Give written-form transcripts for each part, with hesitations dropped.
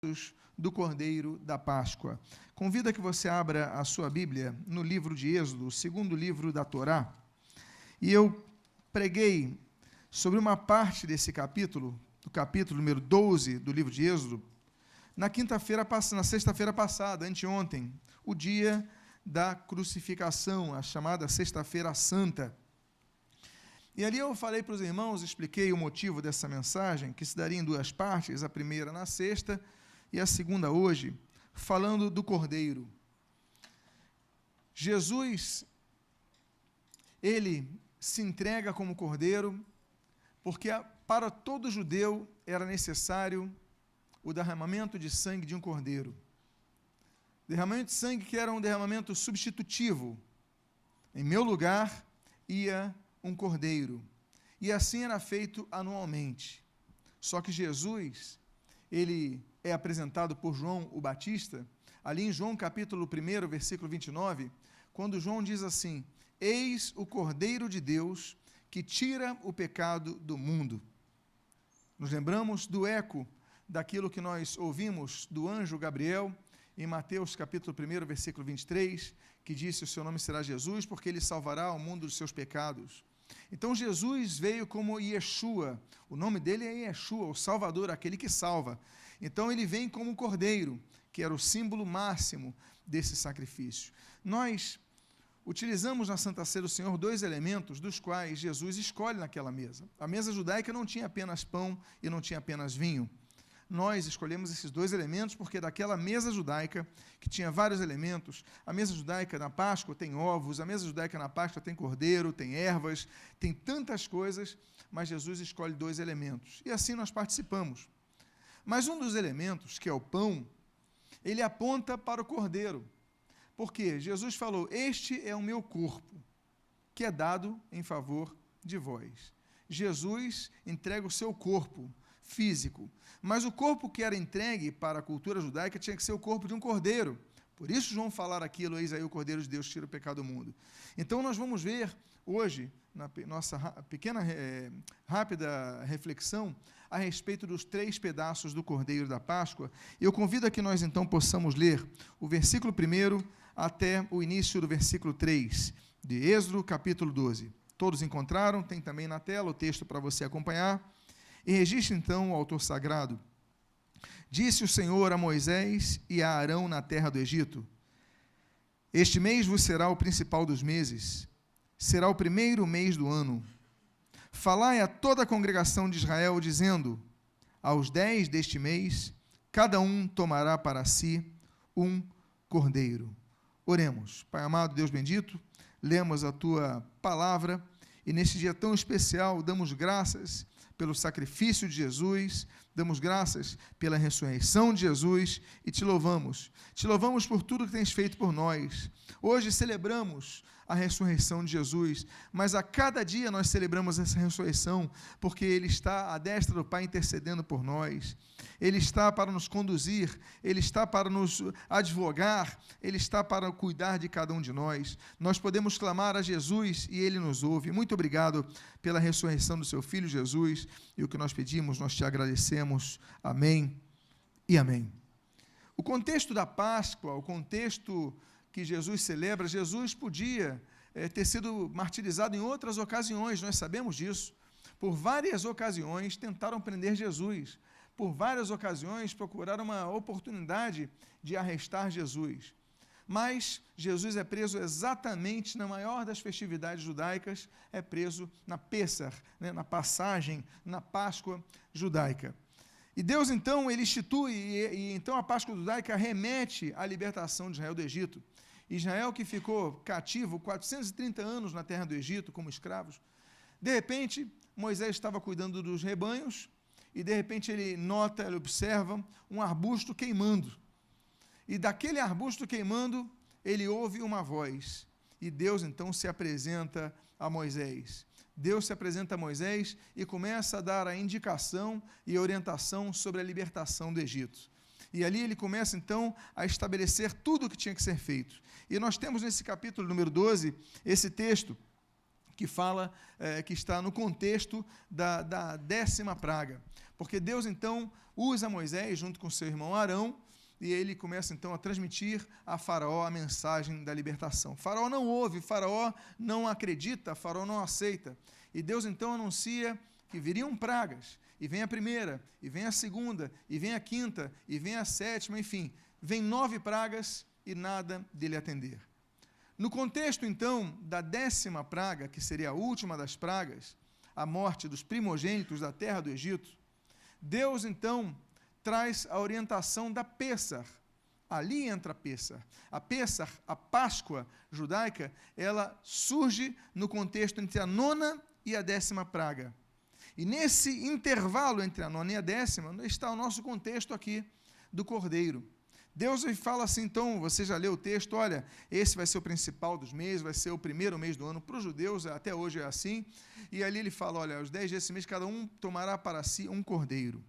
fatos do Cordeiro da Páscoa. Convido a que você abra a sua Bíblia no livro de Êxodo, o segundo livro da Torá, e eu preguei sobre uma parte desse capítulo, do capítulo número 12 do livro de Êxodo, na sexta-feira passada, anteontem, o dia da crucificação, a chamada Sexta-feira Santa. E ali eu falei para os irmãos, expliquei o motivo dessa mensagem, que se daria em duas partes, a primeira na sexta e a segunda hoje, falando do Cordeiro. Jesus, ele se entrega como Cordeiro, porque para todo judeu era necessário o derramamento de sangue de um cordeiro. Derramamento de sangue que era um derramamento substitutivo. Em meu lugar ia um cordeiro. E assim era feito anualmente. Só que Jesus, ele é apresentado por João o Batista, ali em João capítulo 1, versículo 29, quando João diz assim: eis o Cordeiro de Deus que tira o pecado do mundo. Nos lembramos do eco daquilo que nós ouvimos do anjo Gabriel, em Mateus capítulo 1, versículo 23, que disse: o seu nome será Jesus, porque ele salvará o mundo dos seus pecados. Então Jesus veio como Yeshua, o nome dele é Yeshua, o Salvador, aquele que salva. Então ele vem como cordeiro, que era o símbolo máximo desse sacrifício. Nós utilizamos na Santa Ceia do Senhor dois elementos dos quais Jesus escolhe naquela mesa. A mesa judaica não tinha apenas pão e não tinha apenas vinho. Nós escolhemos esses dois elementos porque daquela mesa judaica, que tinha vários elementos, a mesa judaica na Páscoa tem ovos, a mesa judaica na Páscoa tem cordeiro, tem ervas, tem tantas coisas, mas Jesus escolhe dois elementos. E assim nós participamos. Mas um dos elementos, que é o pão, ele aponta para o cordeiro. Porque Jesus falou: este é o meu corpo, que é dado em favor de vós. Jesus entrega o seu corpo físico, mas o corpo que era entregue para a cultura judaica tinha que ser o corpo de um cordeiro. Por isso João falar aquilo: eis aí o Cordeiro de Deus que tira o pecado do mundo. Então nós vamos ver hoje, na nossa pequena, rápida reflexão, a respeito dos 3 pedaços do Cordeiro da Páscoa. Eu convido a que nós então possamos ler o versículo 1 até o início do versículo 3, de Êxodo capítulo 12. Todos encontraram? Tem também na tela o texto para você acompanhar. E registre então o autor sagrado. Disse o Senhor a Moisés e a Arão na terra do Egito: este mês vos será o principal dos meses, será o primeiro mês do ano. Falai a toda a congregação de Israel, dizendo: aos 10 deste mês, cada um tomará para si um cordeiro. Oremos. Pai amado, Deus bendito, lemos a tua palavra e neste dia tão especial damos graças pelo sacrifício de Jesus, damos graças pela ressurreição de Jesus e te louvamos. Te louvamos por tudo que tens feito por nós. Hoje celebramos a ressurreição de Jesus, mas a cada dia nós celebramos essa ressurreição, porque Ele está à destra do Pai intercedendo por nós. Ele está para nos conduzir, Ele está para nos advogar, Ele está para cuidar de cada um de nós. Nós podemos clamar a Jesus e Ele nos ouve. Muito obrigado pela ressurreição do Seu Filho Jesus, e o que nós pedimos, nós te agradecemos. Amém e amém. O contexto da Páscoa, o contexto que Jesus celebra, Jesus podia ter sido martirizado em outras ocasiões, nós sabemos disso. Por várias ocasiões tentaram prender Jesus, por várias ocasiões procuraram uma oportunidade de arrestar Jesus. Mas Jesus é preso exatamente na maior das festividades judaicas, é preso na Pêssar, na passagem, na Páscoa judaica. E Deus, então, ele institui, e então a Páscoa judaica remete à libertação de Israel do Egito. Israel, que ficou cativo 430 anos na terra do Egito, como escravos. De repente, Moisés estava cuidando dos rebanhos, e de repente ele nota, ele observa um arbusto queimando. E daquele arbusto queimando, ele ouve uma voz. E Deus, então, se apresenta a Moisés. Deus se apresenta a Moisés e começa a dar a indicação e a orientação sobre a libertação do Egito. E ali ele começa, então, a estabelecer tudo o que tinha que ser feito. E nós temos nesse capítulo número 12, esse texto, que fala, que está no contexto da 10ª praga. Porque Deus, então, usa Moisés junto com seu irmão Arão, e ele começa, então, a transmitir a Faraó a mensagem da libertação. Faraó não ouve, Faraó não acredita, Faraó não aceita. E Deus, então, anuncia que viriam pragas, e vem a primeira, e vem a segunda, e vem a quinta, e vem a 7ª, enfim, vem 9 pragas e nada dele atender. No contexto, então, da 10ª praga, que seria a última das pragas, a morte dos primogênitos da terra do Egito, Deus, então, traz a orientação da Pêssar. Ali entra a Pêssar. A Pêssar, a Páscoa judaica, ela surge no contexto entre a 9ª e a 10ª praga. E nesse intervalo entre a 9ª e a 10ª está o nosso contexto aqui do Cordeiro. Deus fala assim, então, você já leu o texto, olha, esse vai ser o principal dos meses, vai ser o primeiro mês do ano. Para os judeus, até hoje é assim. E ali ele fala, olha, os 10 dias desse mês, cada um tomará para si um cordeiro.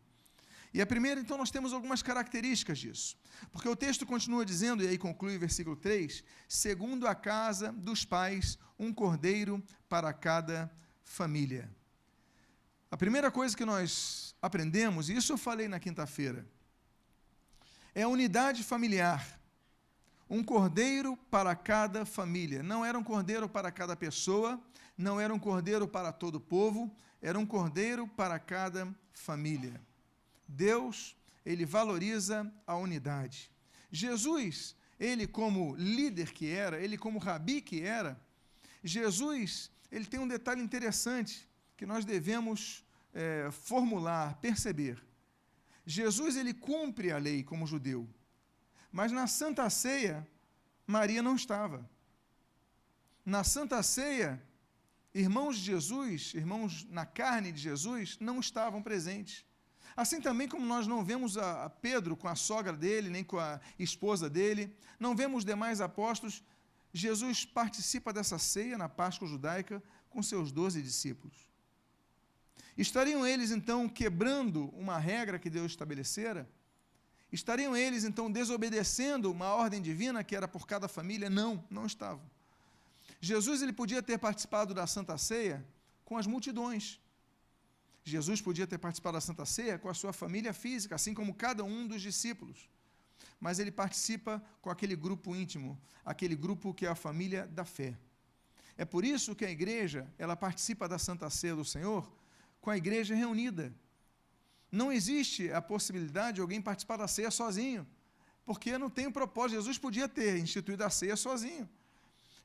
E a primeira, então, nós temos algumas características disso. Porque o texto continua dizendo, e aí conclui o versículo 3, segundo a casa dos pais, um cordeiro para cada família. A primeira coisa que nós aprendemos, e isso eu falei na quinta-feira, é a unidade familiar. Um cordeiro para cada família. Não era um cordeiro para cada pessoa, não era um cordeiro para todo o povo, era um cordeiro para cada família. Deus, ele valoriza a unidade. Jesus, ele como líder que era, ele como rabi que era, Jesus, ele tem um detalhe interessante que nós devemos formular, perceber. Jesus, ele cumpre a lei como judeu, mas na Santa Ceia, Maria não estava. Na Santa Ceia, irmãos de Jesus, irmãos na carne de Jesus, não estavam presentes. Assim também como nós não vemos a Pedro com a sogra dele, nem com a esposa dele, não vemos os demais apóstolos, Jesus participa dessa ceia na Páscoa judaica com seus 12 discípulos. Estariam eles, então, quebrando uma regra que Deus estabelecera? Estariam eles, então, desobedecendo uma ordem divina que era por cada família? Não, não estavam. Jesus, ele podia ter participado da Santa Ceia com as multidões. Jesus podia ter participado da Santa Ceia com a sua família física, assim como cada um dos discípulos. Mas ele participa com aquele grupo íntimo, aquele grupo que é a família da fé. É por isso que a igreja, ela participa da Santa Ceia do Senhor com a igreja reunida. Não existe a possibilidade de alguém participar da ceia sozinho, porque não tem um propósito. Jesus podia ter instituído a ceia sozinho.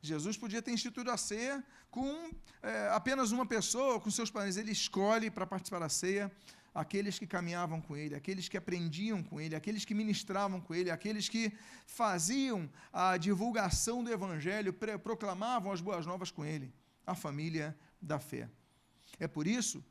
Jesus podia ter instituído a ceia com apenas uma pessoa, com seus parentes. Ele escolhe para participar da ceia aqueles que caminhavam com ele, aqueles que aprendiam com ele, aqueles que ministravam com ele, aqueles que faziam a divulgação do evangelho, proclamavam as boas novas com ele, a família da fé. É por isso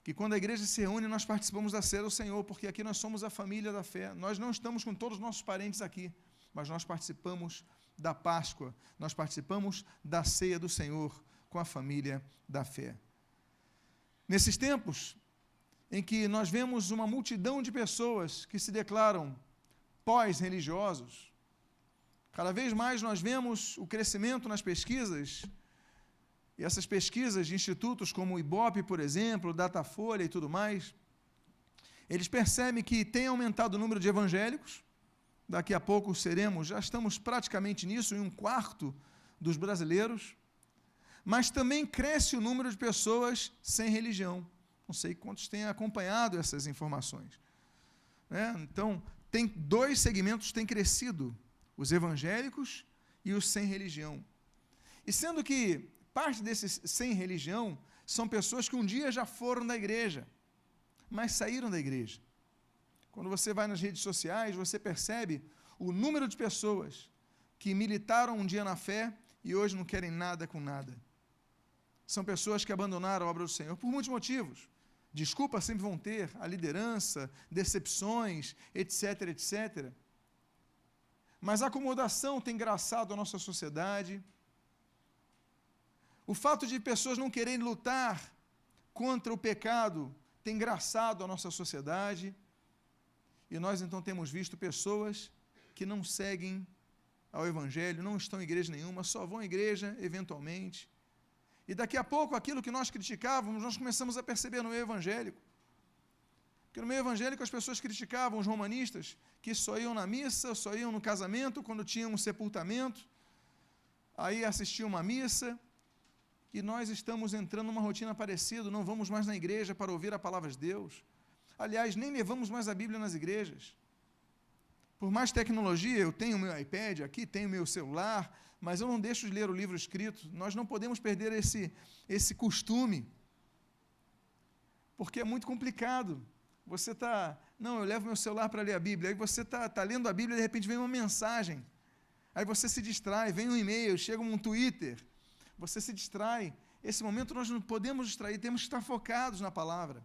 que quando a igreja se reúne, nós participamos da ceia do Senhor, porque aqui nós somos a família da fé. Nós não estamos com todos os nossos parentes aqui, mas nós participamos da Páscoa, nós participamos da ceia do Senhor com a família da fé. Nesses tempos em que nós vemos uma multidão de pessoas que se declaram pós-religiosos, cada vez mais nós vemos o crescimento nas pesquisas, e essas pesquisas de institutos como o IBOP, por exemplo, Datafolha e tudo mais, eles percebem que tem aumentado o número de evangélicos. Daqui a pouco já estamos praticamente nisso, em 1/4 dos brasileiros, mas também cresce o número de pessoas sem religião. Não sei quantos têm acompanhado essas informações. Então, tem 2 segmentos que têm crescido, os evangélicos e os sem religião. E sendo que parte desses sem religião são pessoas que um dia já foram da igreja, mas saíram da igreja. Quando você vai nas redes sociais, você percebe o número de pessoas que militaram um dia na fé e hoje não querem nada com nada. São pessoas que abandonaram a obra do Senhor por muitos motivos. Desculpas sempre vão ter, a liderança, decepções, etc, etc. Mas a acomodação tem engraçado a nossa sociedade. O fato de pessoas não quererem lutar contra o pecado tem engraçado a nossa sociedade. E nós, então, temos visto pessoas que não seguem ao Evangelho, não estão em igreja nenhuma, só vão à igreja eventualmente. E daqui a pouco, aquilo que nós criticávamos, nós começamos a perceber no meio evangélico. Porque no meio evangélico as pessoas criticavam os romanistas, que só iam na missa, só iam no casamento, quando tinham um sepultamento, aí assistiam uma missa, e nós estamos entrando numa rotina parecida, não vamos mais na igreja para ouvir a palavra de Deus. Aliás, nem levamos mais a Bíblia nas igrejas. Por mais tecnologia, eu tenho o meu iPad aqui, tenho o meu celular, mas eu não deixo de ler o livro escrito. Nós não podemos perder esse costume, porque é muito complicado. Você está, não, eu levo meu celular para ler a Bíblia, aí você está lendo a Bíblia e de repente vem uma mensagem, aí você se distrai, vem um e-mail, chega um Twitter, você se distrai. Esse momento nós não podemos distrair, temos que estar focados na palavra.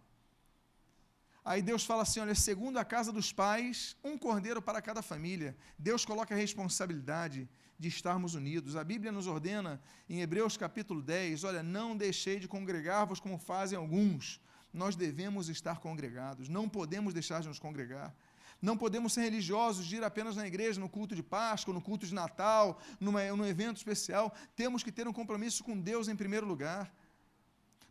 Aí Deus fala assim, olha, segundo a casa dos pais, um cordeiro para cada família. Deus coloca a responsabilidade de estarmos unidos. A Bíblia nos ordena, em Hebreus capítulo 10, olha, não deixei de congregar-vos como fazem alguns. Nós devemos estar congregados, não podemos deixar de nos congregar. Não podemos ser religiosos de ir apenas na igreja, no culto de Páscoa, no culto de Natal, num evento especial. Temos que ter um compromisso com Deus em primeiro lugar.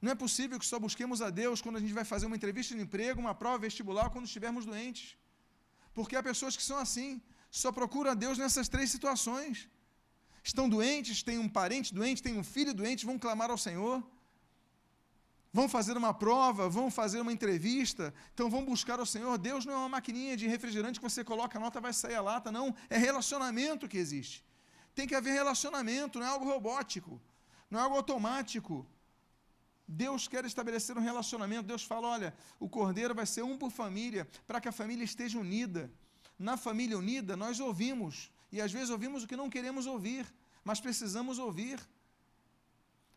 Não é possível que só busquemos a Deus quando a gente vai fazer uma entrevista de emprego, uma prova vestibular, quando estivermos doentes. Porque há pessoas que são assim, só procuram a Deus nessas 3 situações. Estão doentes, têm um parente doente, têm um filho doente, vão clamar ao Senhor. Vão fazer uma prova, vão fazer uma entrevista, então vão buscar ao Senhor. Deus não é uma maquininha de refrigerante que você coloca a nota e vai sair a lata, não. É relacionamento que existe. Tem que haver relacionamento, não é algo robótico, não é algo automático. Deus quer estabelecer um relacionamento. Deus fala, olha, o cordeiro vai ser um por família, para que a família esteja unida. Na família unida, nós ouvimos, e às vezes ouvimos o que não queremos ouvir, mas precisamos ouvir.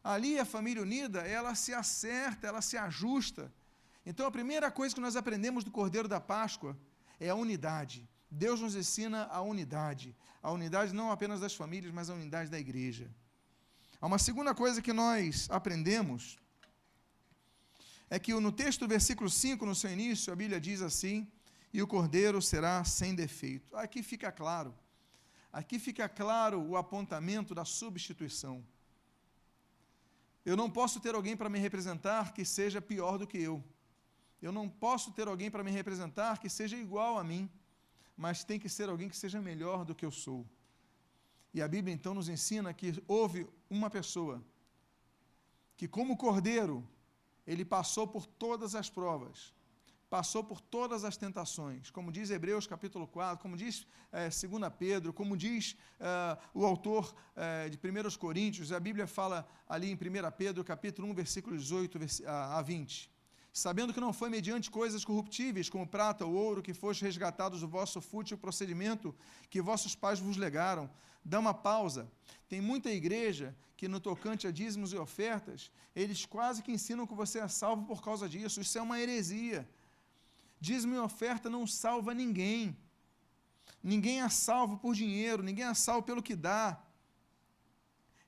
Ali a família unida, ela se acerta, ela se ajusta. Então a primeira coisa que nós aprendemos do Cordeiro da Páscoa é a unidade. Deus nos ensina a unidade não apenas das famílias, mas a unidade da igreja. Há uma segunda coisa que nós aprendemos, é que no texto do versículo 5, no seu início, a Bíblia diz assim, e o cordeiro será sem defeito. Aqui fica claro o apontamento da substituição. Eu não posso ter alguém para me representar que seja pior do que eu. Eu não posso ter alguém para me representar que seja igual a mim, mas tem que ser alguém que seja melhor do que eu sou. E a Bíblia então nos ensina que houve uma pessoa que, como cordeiro, ele passou por todas as provas, passou por todas as tentações, como diz Hebreus capítulo 4, como diz 2 Pedro, como diz o autor de 1 Coríntios, a Bíblia fala ali em 1 Pedro capítulo 1, versículos 18 a 20, sabendo que não foi mediante coisas corruptíveis, como prata ou ouro, que foste resgatados do vosso fútil procedimento que vossos pais vos legaram. Dá uma pausa. Tem muita igreja que no tocante a dízimos e ofertas, eles quase que ensinam que você é salvo por causa disso. Isso é uma heresia. Dízimo e oferta não salva ninguém. Ninguém é salvo por dinheiro, ninguém é salvo pelo que dá.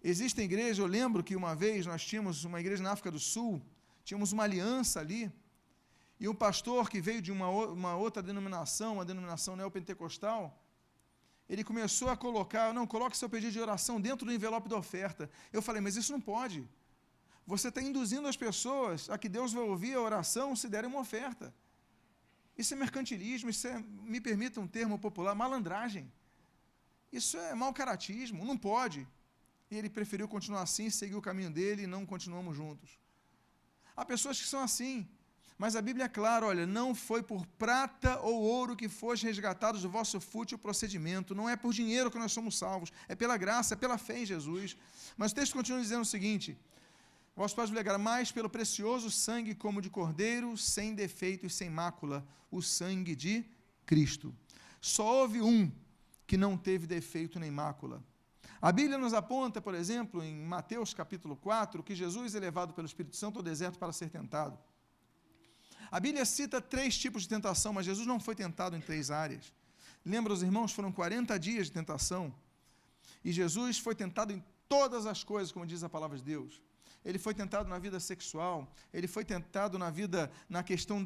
Existem igrejas, eu lembro que uma vez nós tínhamos uma igreja na África do Sul, tínhamos uma aliança ali, e um pastor que veio de uma outra denominação, uma denominação neopentecostal, ele começou a colocar, não, coloque seu pedido de oração dentro do envelope da oferta. Eu falei, mas isso não pode. Você está induzindo as pessoas a que Deus vai ouvir a oração se derem uma oferta. Isso é mercantilismo, isso é, me permita um termo popular, malandragem. Isso é mau caratismo, não pode. E ele preferiu continuar assim, seguir o caminho dele e não continuamos juntos. Há pessoas que são assim, mas a Bíblia é clara, olha, não foi por prata ou ouro que foste resgatados do vosso fútil procedimento, não é por dinheiro que nós somos salvos, é pela graça, é pela fé em Jesus. Mas o texto continua dizendo o seguinte, vossos pais vos legaram, mais pelo precioso sangue como de cordeiro, sem defeito e sem mácula, o sangue de Cristo. Só houve um que não teve defeito nem mácula. A Bíblia nos aponta, por exemplo, em Mateus capítulo 4, que Jesus é levado pelo Espírito Santo ao deserto para ser tentado. A Bíblia cita 3 tipos de tentação, mas Jesus não foi tentado em 3 áreas. Lembra, os irmãos, foram 40 dias de tentação, e Jesus foi tentado em todas as coisas, como diz a palavra de Deus. Ele foi tentado na vida sexual, ele foi tentado na questão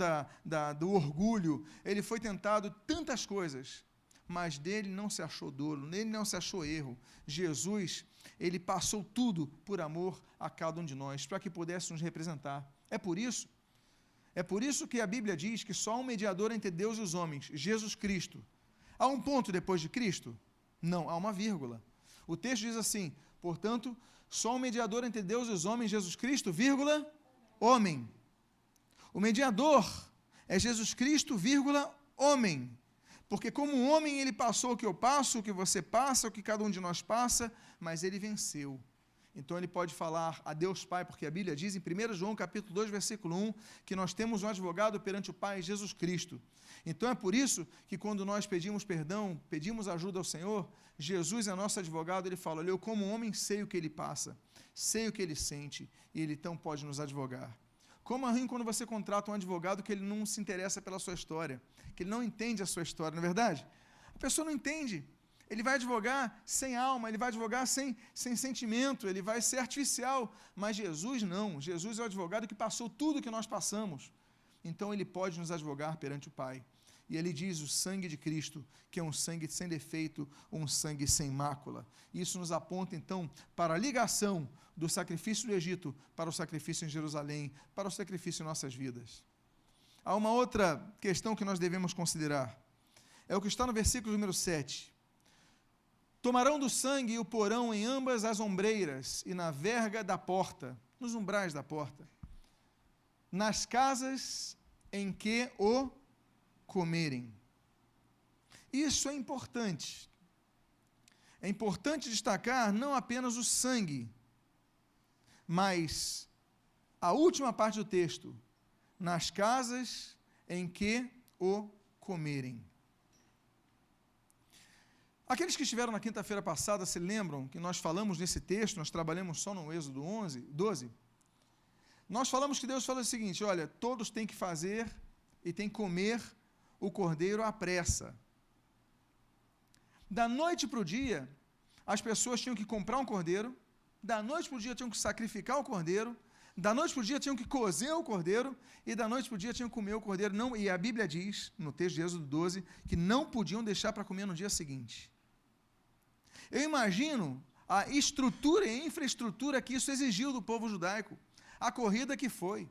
do orgulho, ele foi tentado tantas coisas. mas dele não se achou dolo, nele não se achou erro. Jesus, ele passou tudo por amor a cada um de nós, para que pudesse nos representar. É por isso que a Bíblia diz que só há um mediador entre Deus e os homens, Jesus Cristo. Há um ponto depois de Cristo? Não, há uma vírgula. O texto diz assim, portanto, só um mediador entre Deus e os homens, Jesus Cristo, vírgula, homem. O mediador é Jesus Cristo, vírgula, homem. Porque como um homem, ele passou o que eu passo, o que você passa, o que cada um de nós passa, mas ele venceu. Então ele pode falar a Deus Pai, porque a Bíblia diz em 1 João capítulo 2, versículo 1, que nós temos um advogado perante o Pai, Jesus Cristo. Então é por isso que quando nós pedimos perdão, pedimos ajuda ao Senhor, Jesus é nosso advogado, ele fala, olha, eu como homem sei o que ele passa, sei o que ele sente, e ele então pode nos advogar. Como é ruim quando você contrata um advogado que ele não se interessa pela sua história, que ele não entende a sua história, não é verdade? A pessoa não entende. Ele vai advogar sem alma, ele vai advogar sem sentimento, ele vai ser artificial. Mas Jesus não. Jesus é o advogado que passou tudo que nós passamos. Então ele pode nos advogar perante o Pai. E ele diz o sangue de Cristo, que é um sangue sem defeito, um sangue sem mácula. Isso nos aponta, então, para a ligação do sacrifício do Egito para o sacrifício em Jerusalém, para o sacrifício em nossas vidas. Há uma outra questão que nós devemos considerar. É o que está no versículo número 7. Tomarão do sangue e o porão em ambas as ombreiras e na verga da porta, nos umbrais da porta, nas casas em que o comerem. Isso é importante. É importante destacar não apenas o sangue, mas a última parte do texto, nas casas em que o comerem. Aqueles que estiveram na quinta-feira passada se lembram que nós falamos nesse texto, nós trabalhamos só no Êxodo 12, nós falamos que Deus fala o seguinte, olha, todos têm que fazer e têm que comer o cordeiro à pressa. Da noite para o dia, as pessoas tinham que comprar um cordeiro, da noite para o dia tinham que sacrificar o cordeiro, da noite para o dia tinham que cozer o cordeiro, e da noite para o dia tinham que comer o cordeiro. Não, e a Bíblia diz, no texto de Êxodo 12, que não podiam deixar para comer no dia seguinte. Eu imagino a estrutura e a infraestrutura que isso exigiu do povo judaico, a corrida que foi.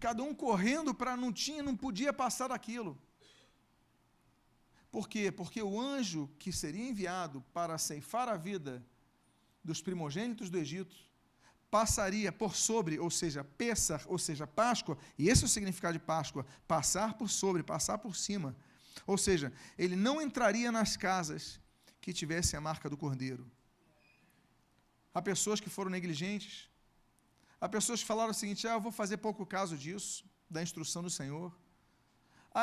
Cada um correndo para não podia passar daquilo. Por quê? Porque o anjo que seria enviado para ceifar a vida dos primogênitos do Egito, passaria por sobre, ou seja, Pêssar, ou seja, Páscoa, e esse é o significado de Páscoa, passar por sobre, passar por cima. Ou seja, ele não entraria nas casas que tivessem a marca do cordeiro. Há pessoas que foram negligentes, há pessoas que falaram o seguinte, eu vou fazer pouco caso disso, da instrução do Senhor.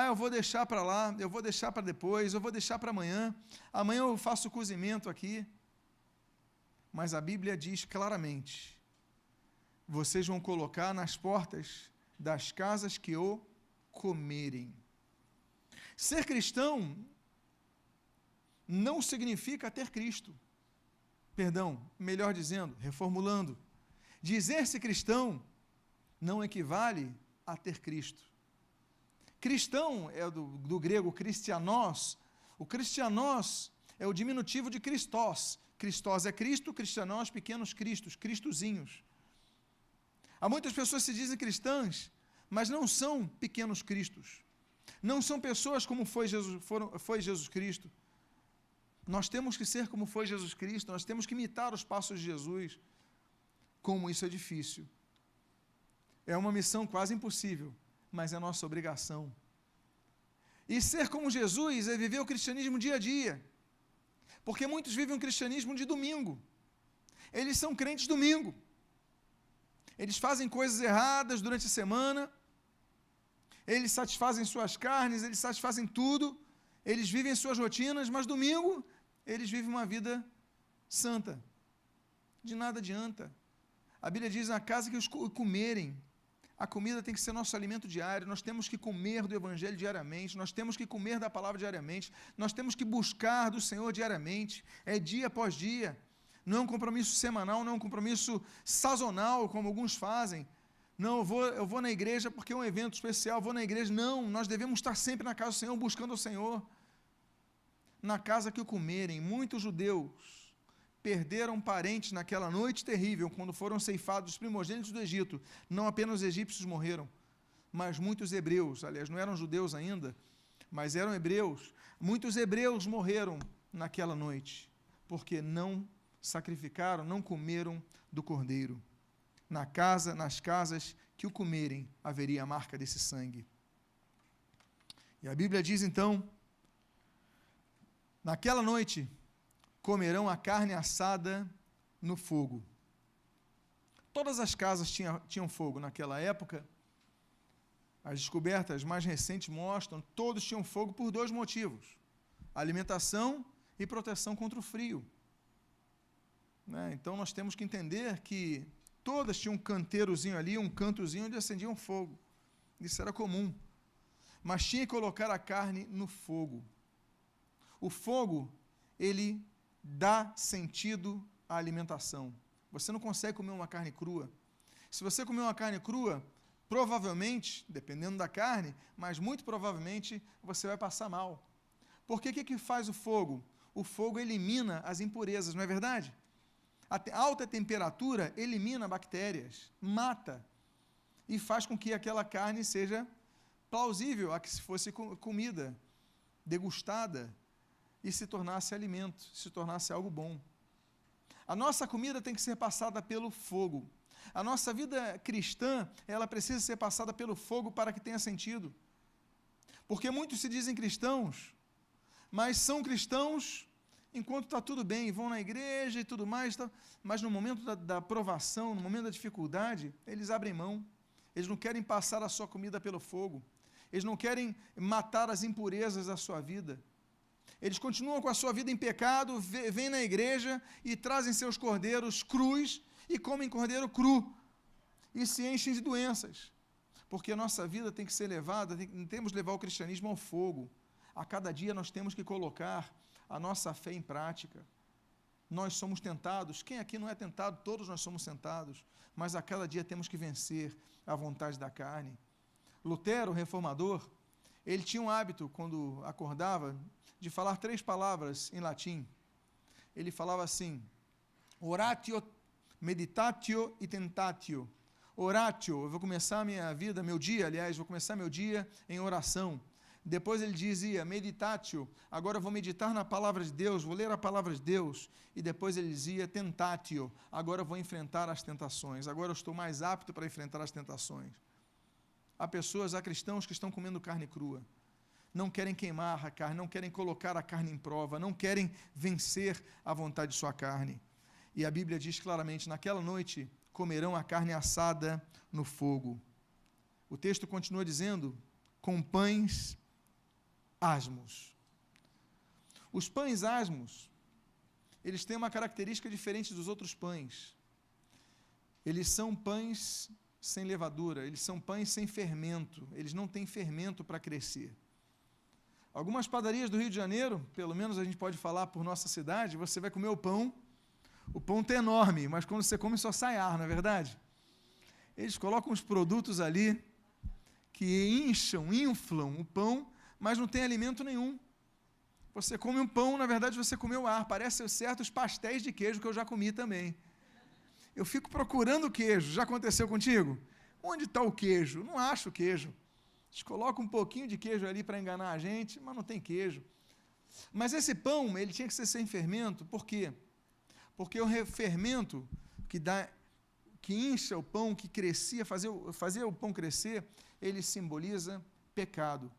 Eu vou deixar para lá, eu vou deixar para depois, eu vou deixar para amanhã, amanhã eu faço o cozimento aqui. Mas a Bíblia diz claramente, vocês vão colocar nas portas das casas que o comerem. Ser cristão não significa ter Cristo. Perdão, melhor dizendo, reformulando. Dizer-se cristão não equivale a ter Cristo. Cristão é do grego Christianos. O Christianos é o diminutivo de Christos. Christos é Cristo, Cristianos, pequenos cristos, cristozinhos. Há muitas pessoas que se dizem cristãs, mas não são pequenos cristos. Não são pessoas como foi Jesus Cristo. Nós temos que ser como foi Jesus Cristo, nós temos que imitar os passos de Jesus. Como isso é difícil. É uma missão quase impossível, mas é nossa obrigação. E ser como Jesus é viver o cristianismo dia a dia. Porque muitos vivem um cristianismo de domingo. Eles são crentes domingo. Eles fazem coisas erradas durante a semana. Eles satisfazem suas carnes, eles satisfazem tudo. Eles vivem suas rotinas, mas domingo eles vivem uma vida santa. De nada adianta. A Bíblia diz, na casa que os comerem, a comida tem que ser nosso alimento diário, nós temos que comer do Evangelho diariamente, nós temos que comer da palavra diariamente, nós temos que buscar do Senhor diariamente, é dia após dia, não é um compromisso semanal, não é um compromisso sazonal, como alguns fazem. Não, eu vou na igreja porque é um evento especial, vou na igreja. Não, nós devemos estar sempre na casa do Senhor, buscando o Senhor. na casa que o comerem. Muitos judeus perderam parentes naquela noite terrível, quando foram ceifados os primogênitos do Egito. Não apenas os egípcios morreram, mas muitos hebreus, aliás, não eram judeus ainda, mas eram hebreus. Muitos hebreus morreram naquela noite, porque não sacrificaram, não comeram do cordeiro. Nas casas que o comerem, haveria a marca desse sangue. E a Bíblia diz então, naquela noite comerão a carne assada no fogo. Todas as casas tinham fogo naquela época. As descobertas mais recentes mostram, todos tinham fogo por dois motivos: alimentação e proteção contra o frio. Então nós temos que entender que todas tinham um canteirozinho ali, um cantozinho onde acendiam fogo. Isso era comum. Mas tinha que colocar a carne no fogo. O fogo, ele dá sentido à alimentação. Você não consegue comer uma carne crua. Se você comer uma carne crua, provavelmente, dependendo da carne, mas muito provavelmente você vai passar mal. Porque o que faz o fogo? O fogo elimina as impurezas, não é verdade? A alta temperatura elimina bactérias, mata, e faz com que aquela carne seja plausível a que se fosse comida, degustada, e se tornasse alimento, se tornasse algo bom. A nossa comida tem que ser passada pelo fogo. A nossa vida cristã, ela precisa ser passada pelo fogo para que tenha sentido. Porque muitos se dizem cristãos, mas são cristãos enquanto está tudo bem, vão na igreja e tudo mais, mas no momento da provação, no momento da dificuldade, eles abrem mão. Eles não querem passar a sua comida pelo fogo. Eles não querem matar as impurezas da sua vida. Eles continuam com a sua vida em pecado, vêm na igreja e trazem seus cordeiros crus e comem cordeiro cru e se enchem de doenças. Porque a nossa vida tem que ser levada, temos que levar o cristianismo ao fogo. A cada dia nós temos que colocar a nossa fé em prática. Nós somos tentados. Quem aqui não é tentado? Todos nós somos tentados. Mas a cada dia temos que vencer a vontade da carne. Lutero, o reformador, ele tinha um hábito, quando acordava, de falar 3 palavras em latim. Ele falava assim: oratio, meditatio e tentatio. Oratio, eu vou começar meu dia, vou começar meu dia em oração. Depois ele dizia, meditatio, agora eu vou meditar na palavra de Deus, vou ler a palavra de Deus. E depois ele dizia, tentatio, agora eu vou enfrentar as tentações, agora eu estou mais apto para enfrentar as tentações. Há cristãos que estão comendo carne crua, não querem queimar a carne, não querem colocar a carne em prova, não querem vencer a vontade de sua carne. E a Bíblia diz claramente, naquela noite comerão a carne assada no fogo. O texto continua dizendo, com pães asmos. Os pães asmos, eles têm uma característica diferente dos outros pães. Eles são pães sem levadura, eles são pães sem fermento, eles não têm fermento para crescer. Algumas padarias do Rio de Janeiro, pelo menos a gente pode falar por nossa cidade, você vai comer o pão está enorme, mas quando você come só sai ar, não é verdade? Eles colocam os produtos ali que inflam o pão, mas não tem alimento nenhum. Você come um pão, na verdade você comeu ar, parece certos pastéis de queijo que eu já comi também. Eu fico procurando queijo, já aconteceu contigo? Onde está o queijo? Não acho queijo. Eles colocam um pouquinho de queijo ali para enganar a gente, mas não tem queijo. Mas esse pão, ele tinha que ser sem fermento, por quê? Porque o fermento que incha o pão, que crescia, fazia o pão crescer, ele simboliza pecado.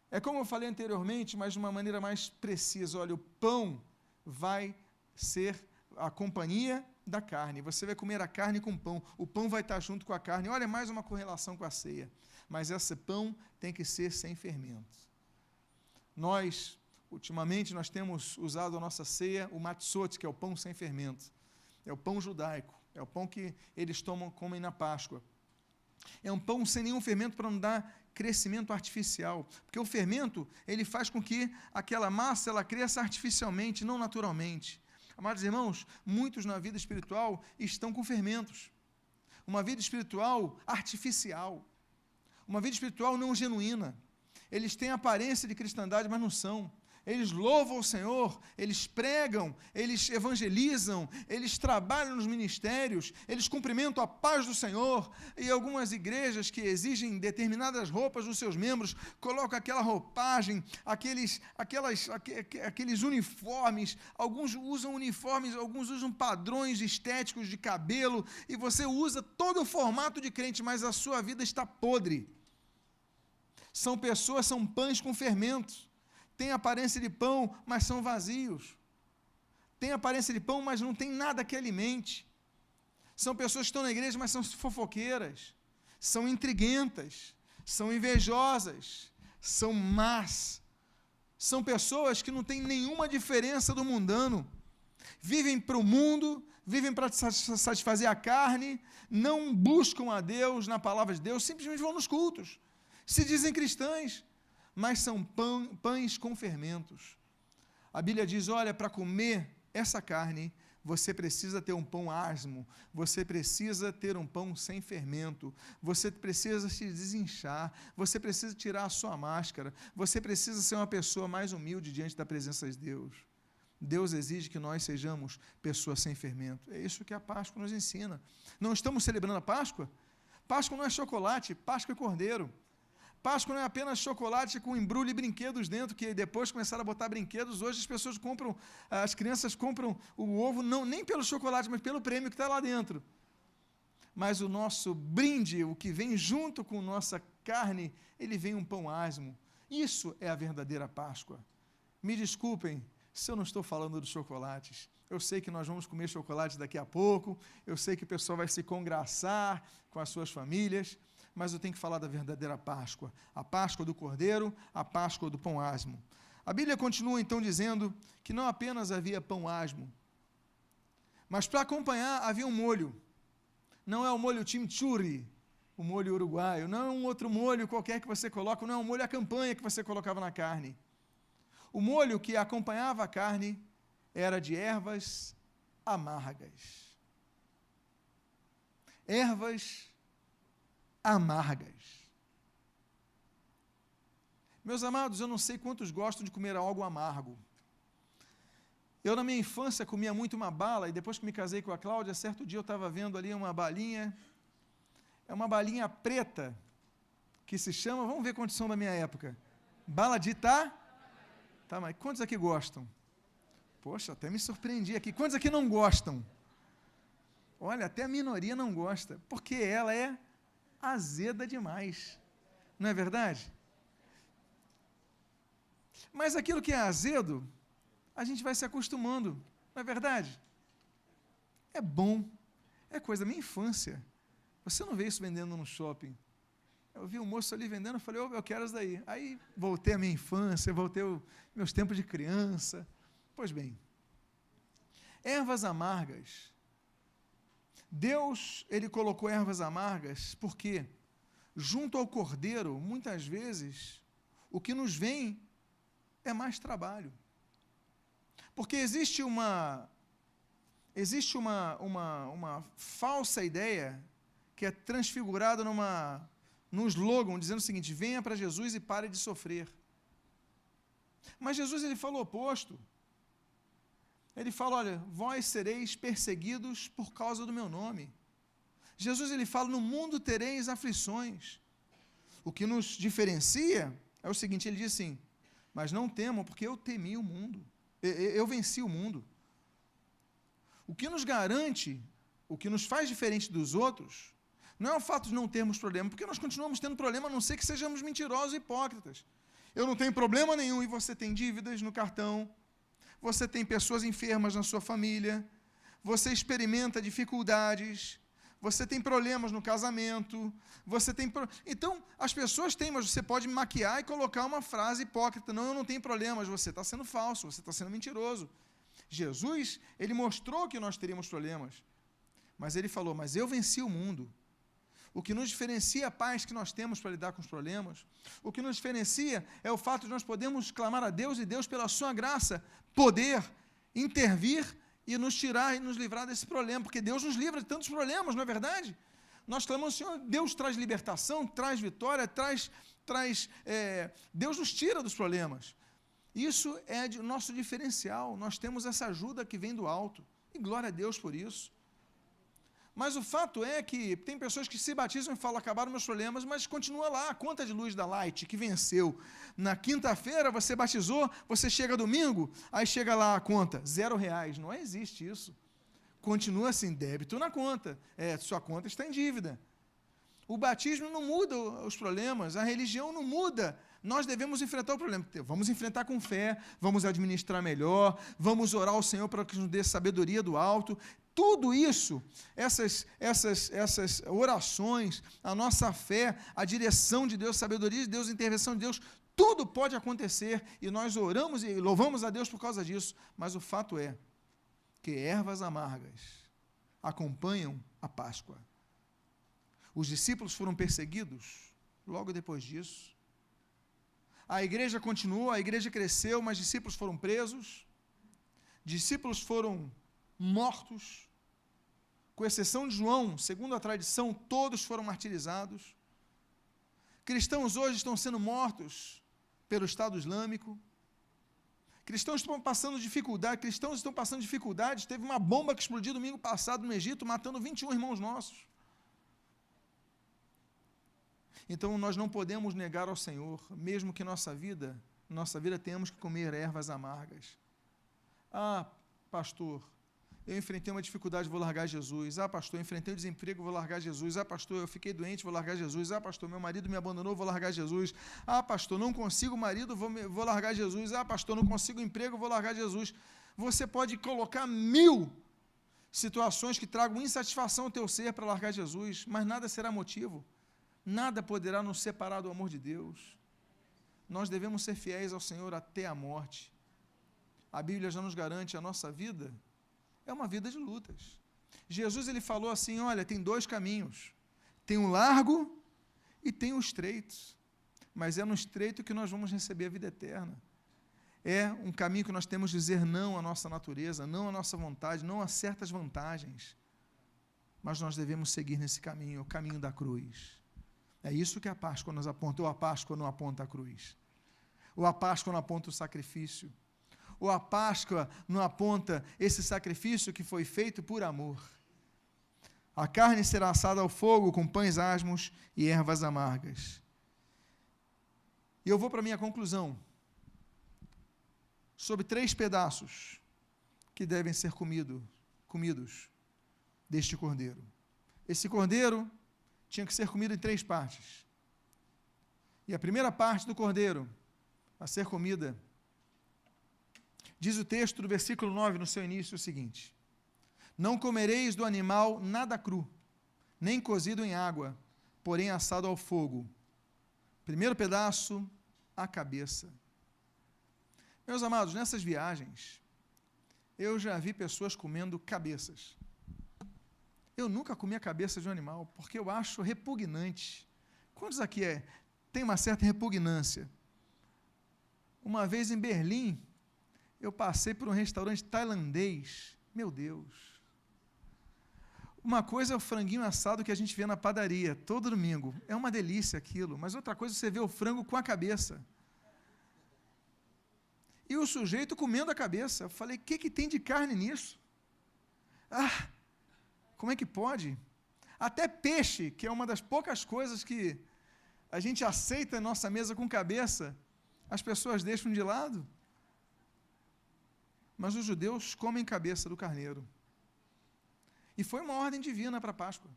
É como eu falei anteriormente, mas de uma maneira mais precisa. Olha, o pão vai ser a companhia da carne. Você vai comer a carne com pão. O pão vai estar junto com a carne. Olha, mais uma correlação com a ceia. Mas esse pão tem que ser sem fermento. Ultimamente, nós temos usado a nossa ceia, o matzot, que é o pão sem fermento. É o pão judaico. É o pão que eles comem na Páscoa. É um pão sem nenhum fermento para não dar crescimento artificial. Porque o fermento, ele faz com que aquela massa ela cresça artificialmente, não naturalmente. Amados irmãos, muitos na vida espiritual estão com fermentos. Uma vida espiritual artificial. Uma vida espiritual não genuína. Eles têm aparência de cristandade, mas não são. eles louvam o Senhor, eles pregam, eles evangelizam, eles trabalham nos ministérios, eles cumprimentam a paz do Senhor, e algumas igrejas que exigem determinadas roupas dos seus membros, colocam aquela roupagem, aqueles uniformes, alguns usam uniformes, alguns usam padrões estéticos de cabelo, e você usa todo o formato de crente, mas a sua vida está podre. São pessoas, são pães com fermentos. Têm aparência de pão, mas são vazios. Têm aparência de pão, mas não tem nada que alimente. São pessoas que estão na igreja, mas são fofoqueiras, são intriguentas, são invejosas, são más. São pessoas que não têm nenhuma diferença do mundano. Vivem para o mundo, vivem para satisfazer a carne, não buscam a Deus na palavra de Deus, simplesmente vão nos cultos. Se dizem cristãs, mas são pães com fermentos. A Bíblia diz, olha, para comer essa carne, você precisa ter um pão asmo, você precisa ter um pão sem fermento, você precisa se desinchar, você precisa tirar a sua máscara, você precisa ser uma pessoa mais humilde diante da presença de Deus. Deus exige que nós sejamos pessoas sem fermento. É isso que a Páscoa nos ensina. Não estamos celebrando a Páscoa? Páscoa não é chocolate, Páscoa é cordeiro. Páscoa não é apenas chocolate com embrulho e brinquedos dentro, que depois começaram a botar brinquedos. Hoje as pessoas compram, as crianças compram o ovo, não, nem pelo chocolate, mas pelo prêmio que está lá dentro. Mas o nosso brinde, o que vem junto com nossa carne, ele vem um pão asmo. Isso é a verdadeira Páscoa. Me desculpem se eu não estou falando dos chocolates. Eu sei que nós vamos comer chocolate daqui a pouco, eu sei que o pessoal vai se congraçar com as suas famílias, mas eu tenho que falar da verdadeira Páscoa, a Páscoa do Cordeiro, a Páscoa do pão asmo. A Bíblia continua então dizendo que não apenas havia pão asmo, mas para acompanhar havia um molho. Não é o molho chimichurri, o molho uruguaio, não é um outro molho qualquer que você coloca, não é um molho à campanha que você colocava na carne. O molho que acompanhava a carne era de ervas amargas. Ervas amargas. Meus amados, eu não sei quantos gostam de comer algo amargo. Eu, na minha infância, comia muito uma bala, e depois que me casei com a Cláudia, certo dia eu estava vendo ali uma balinha, é uma balinha preta, que se chama, vamos ver quantos são da minha época, bala de mas quantos aqui gostam? Poxa, até me surpreendi aqui. Quantos aqui não gostam? Olha, até a minoria não gosta, porque ela é azeda demais. Não é verdade? Mas aquilo que é azedo, a gente vai se acostumando. Não é verdade? É bom. É coisa da minha infância. Você não vê isso vendendo no shopping. Eu vi um moço ali vendendo, eu falei, eu quero isso daí. Aí voltei à minha infância, voltei aos meus tempos de criança. Pois bem, ervas amargas. Deus, ele colocou ervas amargas porque, junto ao cordeiro, muitas vezes, o que nos vem é mais trabalho. Porque existe uma falsa ideia que é transfigurada num slogan dizendo o seguinte, venha para Jesus e pare de sofrer. Mas Jesus, ele falou o oposto. Ele fala, olha, vós sereis perseguidos por causa do meu nome. Jesus, ele fala, no mundo tereis aflições. O que nos diferencia é o seguinte, ele diz assim, mas não temam, porque eu temi o mundo. Eu venci o mundo. O que nos garante, o que nos faz diferente dos outros, não é o fato de não termos problema, porque nós continuamos tendo problema, a não ser que sejamos mentirosos e hipócritas. Eu não tenho problema nenhum e você tem dívidas no cartão, você tem pessoas enfermas na sua família, você experimenta dificuldades, você tem problemas no casamento, Então, as pessoas têm, mas você pode maquiar e colocar uma frase hipócrita, não, eu não tenho problemas, você está sendo falso, você está sendo mentiroso. Jesus, ele mostrou que nós teríamos problemas, mas ele falou, mas eu venci o mundo. O que nos diferencia a paz que nós temos para lidar com os problemas, o que nos diferencia é o fato de nós podermos clamar a Deus e Deus, pela sua graça, poder intervir e nos tirar e nos livrar desse problema, porque Deus nos livra de tantos problemas, não é verdade? Nós clamamos, Senhor, Deus traz libertação, traz vitória, Deus nos tira dos problemas. Isso é o nosso diferencial. Nós temos essa ajuda que vem do alto. E glória a Deus por isso. Mas o fato é que tem pessoas que se batizam e falam, acabaram meus problemas, mas continua lá, a conta de luz da Light, que venceu. Na quinta-feira você batizou, você chega domingo, aí chega lá a conta, R$0. Não existe isso. Continua assim, débito na conta. Sua conta está em dívida. O batismo não muda os problemas, a religião não muda. Nós devemos enfrentar o problema. Vamos enfrentar com fé, vamos administrar melhor, vamos orar ao Senhor para que nos dê sabedoria do alto. Tudo isso, essas orações, a nossa fé, a direção de Deus, a sabedoria de Deus, a intervenção de Deus, tudo pode acontecer e nós oramos e louvamos a Deus por causa disso. Mas o fato é que ervas amargas acompanham a Páscoa. Os discípulos foram perseguidos logo depois disso. A igreja continuou, a igreja cresceu, mas discípulos foram presos, discípulos foram mortos, com exceção de João, segundo a tradição, todos foram martirizados. Cristãos hoje estão sendo mortos pelo Estado Islâmico. Cristãos estão passando dificuldades. Teve uma bomba que explodiu domingo passado no Egito, matando 21 irmãos nossos. Então, nós não podemos negar ao Senhor, mesmo que nossa vida tenhamos que comer ervas amargas. Ah, pastor, eu enfrentei uma dificuldade, vou largar Jesus. Ah, pastor, eu enfrentei o desemprego, vou largar Jesus. Ah, pastor, eu fiquei doente, vou largar Jesus. Ah, pastor, meu marido me abandonou, vou largar Jesus. Ah, pastor, não consigo marido, vou largar Jesus. Ah, pastor, não consigo emprego, vou largar Jesus. Você pode colocar 1000 situações que tragam insatisfação ao teu ser para largar Jesus, mas nada será motivo. Nada poderá nos separar do amor de Deus. Nós devemos ser fiéis ao Senhor até a morte. A Bíblia já nos garante a nossa vida é uma vida de lutas. Jesus ele falou assim, olha, tem 2 caminhos. Tem o largo e tem o estreito. Mas é no estreito que nós vamos receber a vida eterna. É um caminho que nós temos de dizer não à nossa natureza, não à nossa vontade, não a certas vantagens. Mas nós devemos seguir nesse caminho, o caminho da cruz. É isso que a Páscoa nos aponta, ou a Páscoa não aponta a cruz. Ou a Páscoa não aponta o sacrifício. Ou a Páscoa não aponta esse sacrifício que foi feito por amor. A carne será assada ao fogo com pães asmos e ervas amargas. E eu vou para a minha conclusão sobre 3 pedaços que devem ser comidos deste cordeiro. Esse cordeiro tinha que ser comido em 3 partes. E a primeira parte do cordeiro a ser comida, diz o texto do versículo 9, no seu início, o seguinte: não comereis do animal nada cru, nem cozido em água, porém assado ao fogo. Primeiro pedaço, a cabeça. Meus amados, nessas viagens, eu já vi pessoas comendo cabeças. Eu nunca comi a cabeça de um animal, porque eu acho repugnante. Quantos aqui tem uma certa repugnância? Uma vez em Berlim, eu passei por um restaurante tailandês. Meu Deus! Uma coisa é o franguinho assado que a gente vê na padaria, todo domingo. É uma delícia aquilo. Mas outra coisa é você ver o frango com a cabeça. E o sujeito comendo a cabeça. Eu falei, o que tem de carne nisso? Ah, como é que pode? Até peixe, que é uma das poucas coisas que a gente aceita na nossa mesa com cabeça, as pessoas deixam de lado. Mas os judeus comem cabeça do carneiro. E foi uma ordem divina para a Páscoa.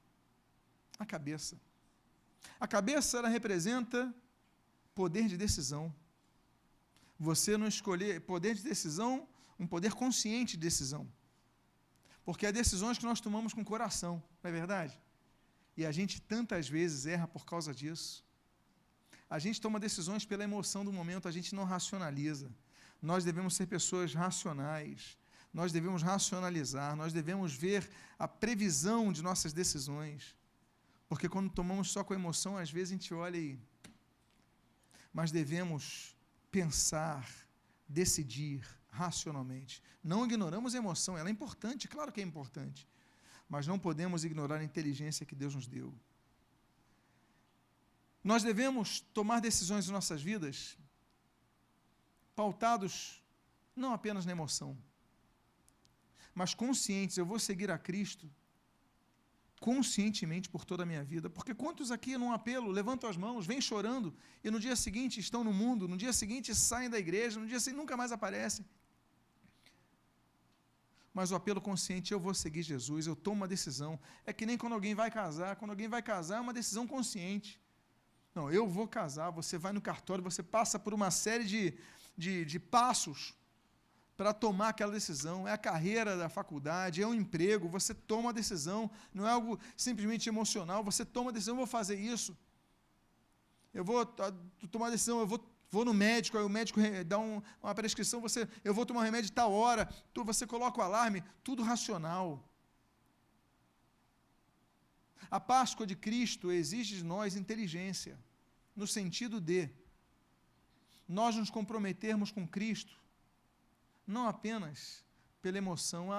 A cabeça. A cabeça, ela representa poder de decisão. Você não escolher poder de decisão, um poder consciente de decisão. Porque há decisões que nós tomamos com o coração, não é verdade? E a gente tantas vezes erra por causa disso. A gente toma decisões pela emoção do momento, a gente não racionaliza. Nós devemos ser pessoas racionais, nós devemos racionalizar, nós devemos ver a previsão de nossas decisões. Porque quando tomamos só com a emoção, às vezes a gente olha e... Mas devemos pensar, decidir racionalmente. Não ignoramos a emoção, ela é importante, claro que é importante. Mas não podemos ignorar a inteligência que Deus nos deu. Nós devemos tomar decisões em nossas vidas pautados não apenas na emoção, mas conscientes, eu vou seguir a Cristo conscientemente por toda a minha vida. Porque quantos aqui num apelo levantam as mãos, vêm chorando, e no dia seguinte estão no mundo, no dia seguinte saem da igreja, no dia seguinte nunca mais aparecem. Mas o apelo consciente, eu vou seguir Jesus, eu tomo uma decisão. É que nem quando alguém vai casar é uma decisão consciente. Não, eu vou casar, você vai no cartório, você passa por uma série de passos para tomar aquela decisão. É a carreira da faculdade, é um emprego, você toma a decisão, não é algo simplesmente emocional, você toma a decisão, eu vou fazer isso. Eu vou tomar a decisão, eu vou no médico, aí o médico dá uma prescrição, eu vou tomar um remédio de tal hora, você coloca o alarme, tudo racional. A Páscoa de Cristo exige de nós inteligência, no sentido de nós nos comprometermos com Cristo, não apenas pela emoção,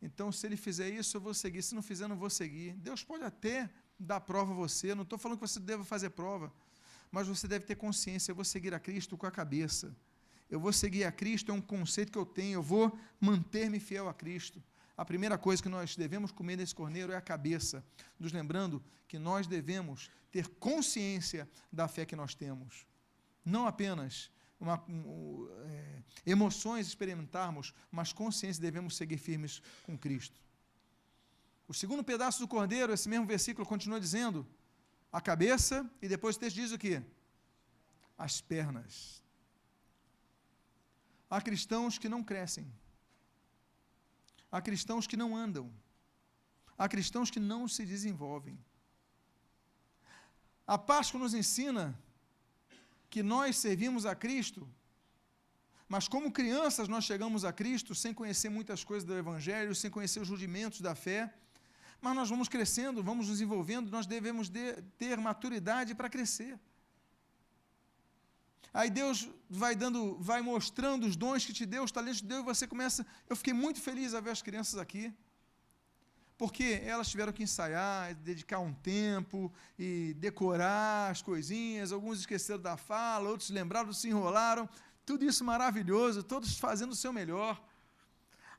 então se ele fizer isso eu vou seguir, se não fizer eu não vou seguir. Deus pode até dar prova a você, não estou falando que você deva fazer prova, mas você deve ter consciência, eu vou seguir a Cristo com a cabeça, eu vou seguir a Cristo, é um conceito que eu tenho, eu vou manter-me fiel a Cristo. A primeira coisa que nós devemos comer desse cordeiro é a cabeça, nos lembrando que nós devemos ter consciência da fé que nós temos, não apenas emoções experimentarmos, mas consciência, devemos seguir firmes com Cristo. O segundo pedaço do cordeiro, esse mesmo versículo continua dizendo, a cabeça, e depois o texto diz o quê? As pernas. Há cristãos que não crescem, há cristãos que não andam, há cristãos que não se desenvolvem. A Páscoa nos ensina que nós servimos a Cristo, mas como crianças nós chegamos a Cristo sem conhecer muitas coisas do Evangelho, sem conhecer os rudimentos da fé, mas nós vamos crescendo, vamos nos envolvendo, nós devemos ter maturidade para crescer. Aí Deus vai mostrando os dons que te deu, os talentos que te deu, e você começa... Eu fiquei muito feliz a ver as crianças aqui, porque elas tiveram que ensaiar, dedicar um tempo, e decorar as coisinhas, alguns esqueceram da fala, outros lembraram, se enrolaram, tudo isso maravilhoso, todos fazendo o seu melhor.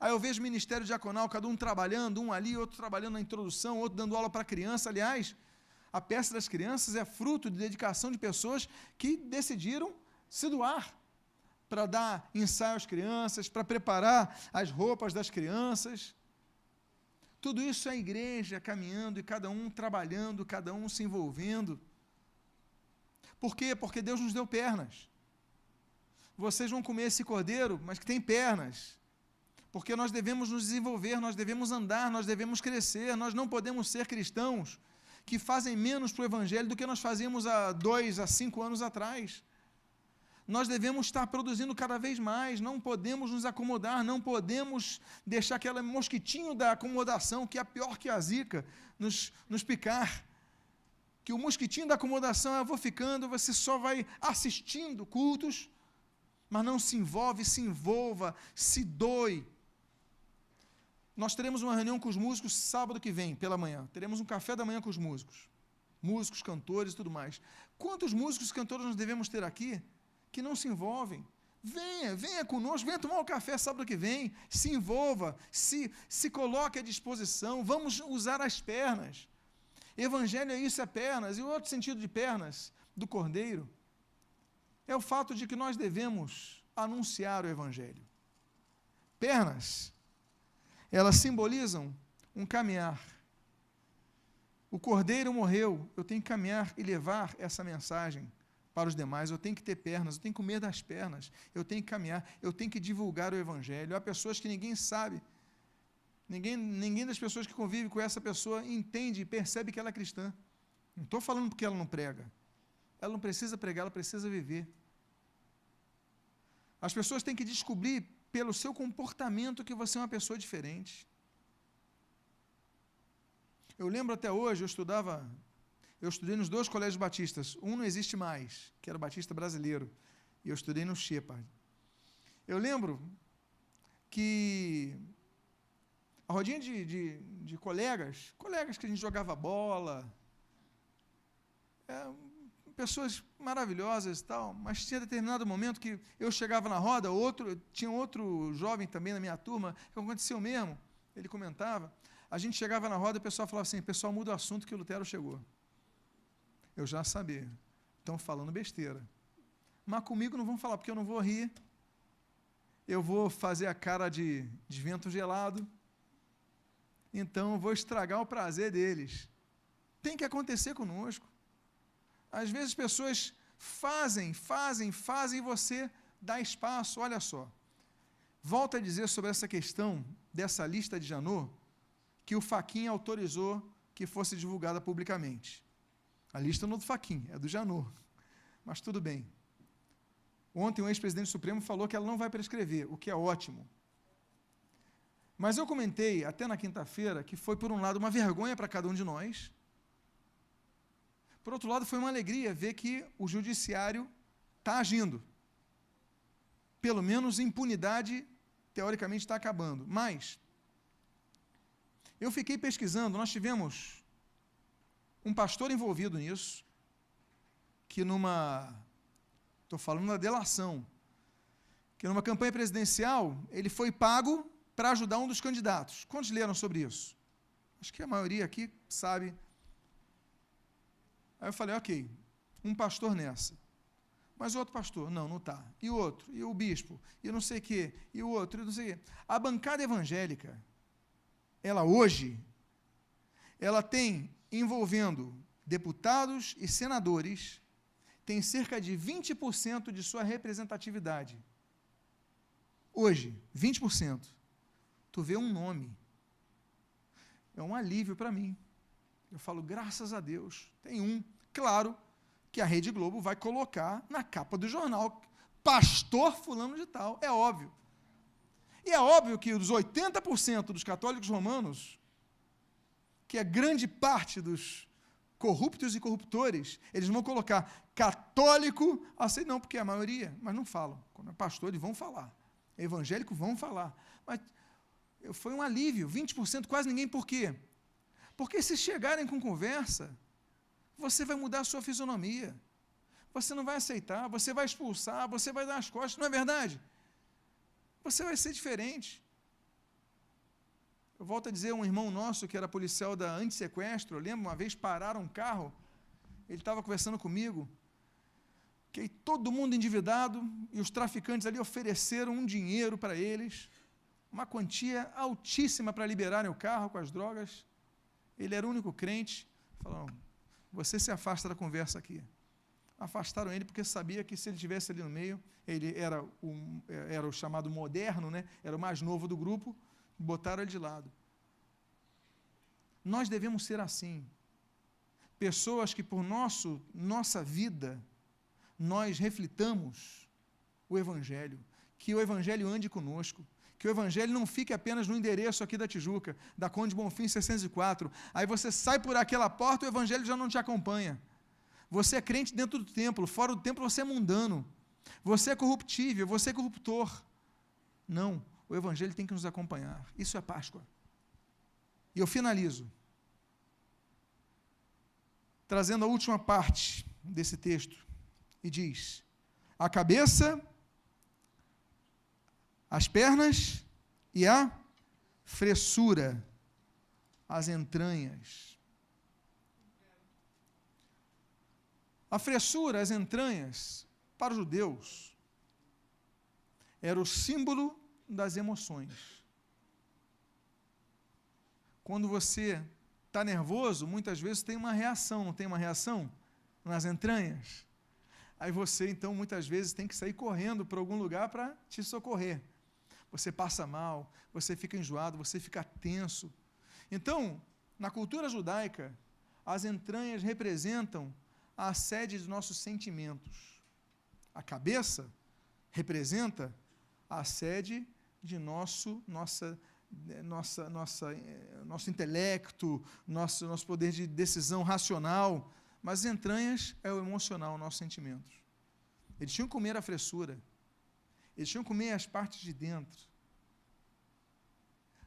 Aí eu vejo o ministério diaconal, cada um trabalhando, um ali, outro trabalhando na introdução, outro dando aula para a criança. Aliás, a peça das crianças é fruto de dedicação de pessoas que decidiram se doar para dar ensaio às crianças, para preparar as roupas das crianças. Tudo isso é a igreja caminhando e cada um trabalhando, cada um se envolvendo. Por quê? Porque Deus nos deu pernas. Vocês vão comer esse cordeiro, mas que tem pernas. Porque nós devemos nos desenvolver, nós devemos andar, nós devemos crescer, nós não podemos ser cristãos que fazem menos para o Evangelho do que nós fazíamos há 2 a 5 anos atrás. Nós devemos estar produzindo cada vez mais, não podemos nos acomodar, não podemos deixar aquele mosquitinho da acomodação, que é pior que a zika, nos picar. Que o mosquitinho da acomodação, eu vou ficando, você só vai assistindo cultos, mas não se envolve, se envolva, se doe. Nós teremos uma reunião com os músicos sábado que vem, pela manhã. Teremos um café da manhã com os músicos, cantores e tudo mais. Quantos músicos e cantores nós devemos ter aqui que não se envolvem? Venha conosco, venha tomar um café sábado que vem, se envolva, se coloque à disposição, vamos usar as pernas. Evangelho é isso, é pernas. E o outro sentido de pernas do cordeiro é o fato de que nós devemos anunciar o Evangelho. Pernas, elas simbolizam um caminhar. O cordeiro morreu, eu tenho que caminhar e levar essa mensagem para os demais, eu tenho que ter pernas, eu tenho que comer das pernas, eu tenho que caminhar, eu tenho que divulgar o Evangelho. Há pessoas que ninguém sabe, ninguém das pessoas que convivem com essa pessoa entende e percebe que ela é cristã. Não estou falando porque ela não prega, ela não precisa pregar, ela precisa viver. As pessoas têm que descobrir pelo seu comportamento que você é uma pessoa diferente. Eu lembro até hoje, eu estudei nos 2 colégios batistas, um não existe mais, que era o Batista Brasileiro, e eu estudei no Shepard. Eu lembro que a rodinha de colegas que a gente jogava bola, pessoas maravilhosas e tal, mas tinha determinado momento que eu chegava na roda, tinha outro jovem também na minha turma, que aconteceu mesmo, ele comentava, a gente chegava na roda e o pessoal falava assim, pessoal, muda o assunto que o Lutero chegou. Eu já sabia, estão falando besteira. Mas comigo não vão falar, porque eu não vou rir, eu vou fazer a cara de vento gelado, então eu vou estragar o prazer deles. Tem que acontecer conosco. Às vezes pessoas fazem e você dá espaço. Olha só, volto a dizer sobre essa questão dessa lista de Janot, que o Fachin autorizou que fosse divulgada publicamente. A lista não é do Fachin, é do Janot, mas tudo bem. Ontem o ex-presidente Supremo falou que ela não vai prescrever, o que é ótimo. Mas eu comentei, até na quinta-feira, que foi, por um lado, uma vergonha para cada um de nós. Por outro lado, foi uma alegria ver que o judiciário está agindo. Pelo menos impunidade, teoricamente, está acabando. Mas, eu fiquei pesquisando, nós tivemos um pastor envolvido nisso, que estou falando da delação, que numa campanha presidencial, ele foi pago para ajudar um dos candidatos. Quantos leram sobre isso? Acho que a maioria aqui sabe. Aí eu falei, ok, um pastor nessa. Mas o outro pastor, não está. E o outro, e o bispo, e não sei o quê, e o outro, e não sei o quê. A bancada evangélica, ela hoje, ela tem, envolvendo deputados e senadores, tem cerca de 20% de sua representatividade. Hoje, 20%. Tu vê um nome. É um alívio para mim. Eu falo, graças a Deus, tem um. Claro que a Rede Globo vai colocar na capa do jornal, pastor fulano de tal, é óbvio. E é óbvio que os 80% dos católicos romanos, que é grande parte dos corruptos e corruptores, eles vão colocar católico, assim não, porque é a maioria, mas não falam. Quando é pastor, eles vão falar. Evangélico, vão falar. Mas foi um alívio, 20%, quase ninguém, por quê? Porque se chegarem com conversa, você vai mudar a sua fisionomia. Você não vai aceitar, você vai expulsar, você vai dar as costas, não é verdade? Você vai ser diferente. Eu volto a dizer, um irmão nosso, que era policial da antissequestro, eu lembro, uma vez pararam um carro, ele estava conversando comigo, que todo mundo endividado, e os traficantes ali ofereceram um dinheiro para eles, uma quantia altíssima para liberarem o carro com as drogas. Ele era o único crente. Falaram, você se afasta da conversa aqui. Afastaram ele porque sabia que se ele estivesse ali no meio, ele era o chamado moderno, né? Era o mais novo do grupo, botaram ele de lado. Nós devemos ser assim. Pessoas que por nossa vida, nós reflitamos o Evangelho, que o Evangelho ande conosco, que o Evangelho não fique apenas no endereço aqui da Tijuca, da Conde Bonfim 604, aí você sai por aquela porta, o Evangelho já não te acompanha. Você é crente dentro do templo, fora do templo você é mundano, você é corruptível, você é corruptor. Não, o Evangelho tem que nos acompanhar, isso é Páscoa. E eu finalizo, trazendo a última parte desse texto, e diz, a cabeça, as pernas e a fressura, as entranhas. A fressura, as entranhas, para os judeus, era o símbolo das emoções. Quando você está nervoso, muitas vezes tem uma reação, não tem uma reação? Nas entranhas. Aí você, então, muitas vezes tem que sair correndo para algum lugar para te socorrer. Você passa mal, você fica enjoado, você fica tenso. Então, na cultura judaica, as entranhas representam a sede dos nossos sentimentos. A cabeça representa a sede de nosso intelecto, nosso poder de decisão racional, mas as entranhas é o emocional, nossos sentimentos. Eles tinham que comer a fressura, eles tinham que comer as partes de dentro.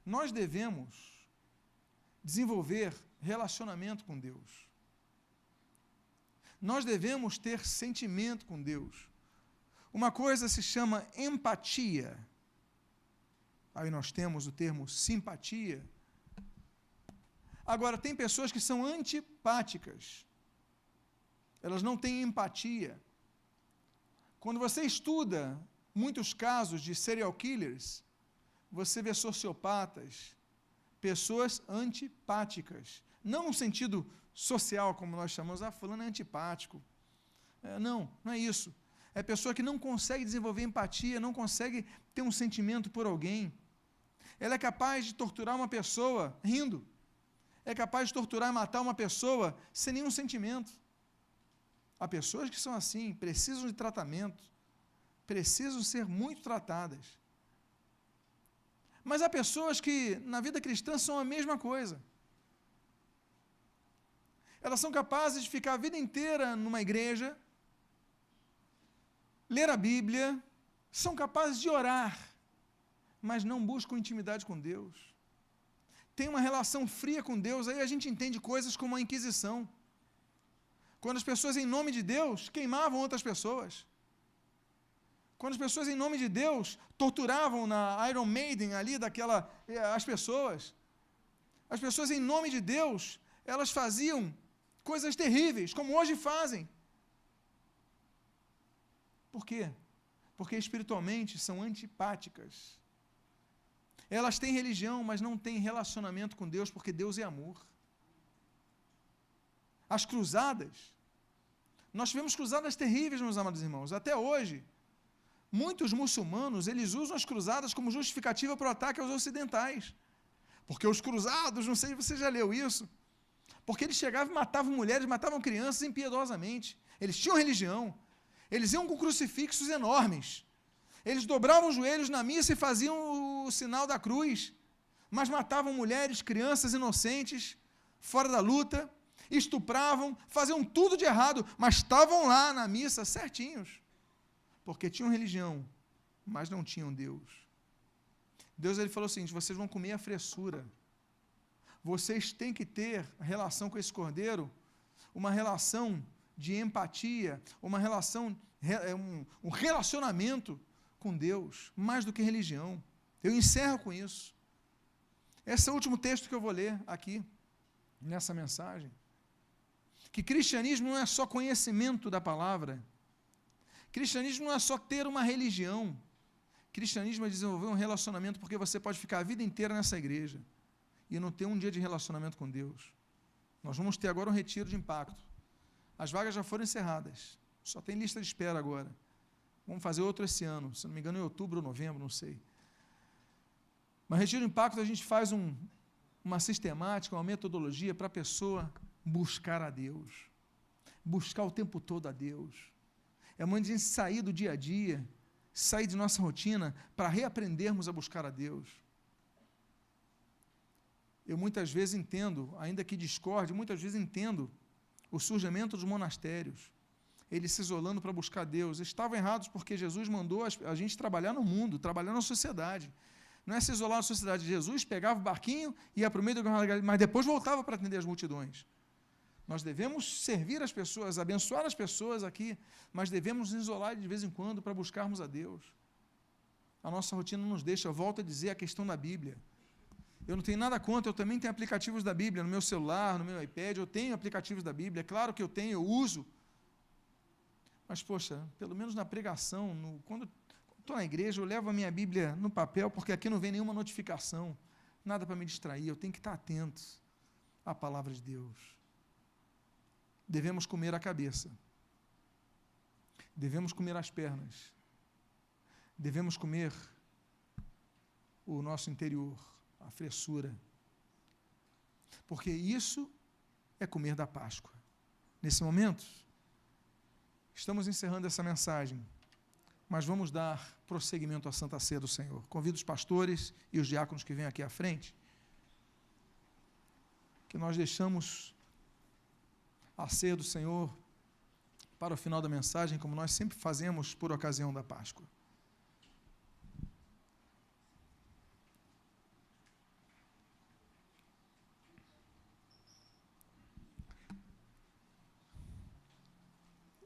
Nós devemos desenvolver relacionamento com Deus. Nós devemos ter sentimento com Deus. Uma coisa se chama empatia. Aí nós temos o termo simpatia. Agora, tem pessoas que são antipáticas. Elas não têm empatia. Quando você estuda muitos casos de serial killers, você vê sociopatas, pessoas antipáticas. Não no sentido social, como nós chamamos, fulano é antipático. Não é isso. É pessoa que não consegue desenvolver empatia, não consegue ter um sentimento por alguém. Ela é capaz de torturar uma pessoa rindo. É capaz de torturar e matar uma pessoa sem nenhum sentimento. Há pessoas que são assim, precisam de tratamento, precisam ser muito tratadas. Mas há pessoas que, na vida cristã, são a mesma coisa. Elas são capazes de ficar a vida inteira numa igreja, ler a Bíblia, são capazes de orar, mas não buscam intimidade com Deus. Tem uma relação fria com Deus, aí a gente entende coisas como a Inquisição. Quando as pessoas, em nome de Deus, queimavam outras pessoas. Quando as pessoas, em nome de Deus, torturavam na Iron Maiden ali, as pessoas. As pessoas, em nome de Deus, elas faziam coisas terríveis, como hoje fazem. Por quê? Porque espiritualmente são antipáticas. Elas têm religião, mas não têm relacionamento com Deus, porque Deus é amor. As cruzadas, nós tivemos cruzadas terríveis, meus amados irmãos. Até hoje, muitos muçulmanos, eles usam as cruzadas como justificativa para o ataque aos ocidentais. Porque os cruzados, não sei se você já leu isso, porque eles chegavam e matavam mulheres, matavam crianças impiedosamente. Eles tinham religião. Eles iam com crucifixos enormes. Eles dobravam os joelhos na missa e faziam o sinal da cruz. Mas matavam mulheres, crianças inocentes, fora da luta, estupravam, faziam tudo de errado, mas estavam lá na missa certinhos. Porque tinham religião, mas não tinham Deus. Deus, ele falou o seguinte: vocês vão comer a fressura. Vocês têm que ter relação com esse cordeiro, uma relação de empatia, uma relação, um relacionamento com Deus, mais do que religião. Eu encerro com isso. Esse é o último texto que eu vou ler aqui, nessa mensagem. Que cristianismo não é só conhecimento da palavra. Cristianismo não é só ter uma religião. Cristianismo é desenvolver um relacionamento, porque você pode ficar a vida inteira nessa igreja e não ter um dia de relacionamento com Deus. Nós vamos ter agora um retiro de impacto. As vagas já foram encerradas. Só tem lista de espera agora. Vamos fazer outro esse ano. Se não me engano, em outubro ou novembro, não sei. Mas retiro de impacto a gente faz uma sistemática, uma metodologia para a pessoa buscar a Deus. Buscar o tempo todo a Deus. É uma de a gente sair do dia a dia, sair de nossa rotina, para reaprendermos a buscar a Deus. Eu muitas vezes entendo, ainda que discorde, muitas vezes entendo o surgimento dos monastérios, eles se isolando para buscar Deus. Estavam errados porque Jesus mandou a gente trabalhar no mundo, trabalhar na sociedade. Não é se isolar na sociedade. Jesus pegava o barquinho, ia para o meio do mar, mas depois voltava para atender as multidões. Nós devemos servir as pessoas, abençoar as pessoas aqui, mas devemos nos isolar de vez em quando para buscarmos a Deus. A nossa rotina não nos deixa. Eu volto a dizer a questão da Bíblia. Eu não tenho nada contra, eu também tenho aplicativos da Bíblia no meu celular, no meu iPad, eu tenho aplicativos da Bíblia, é claro que eu tenho, eu uso. Mas, poxa, pelo menos na pregação, quando estou na igreja, eu levo a minha Bíblia no papel, porque aqui não vem nenhuma notificação, nada para me distrair, eu tenho que estar atento à palavra de Deus. Devemos comer a cabeça, devemos comer as pernas, devemos comer o nosso interior, a fressura, porque isso é comer da Páscoa. Nesse momento, estamos encerrando essa mensagem, mas vamos dar prosseguimento à Santa Ceia do Senhor. Convido os pastores e os diáconos que vêm aqui à frente, que nós deixamos a ceia do Senhor para o final da mensagem, como nós sempre fazemos por ocasião da Páscoa.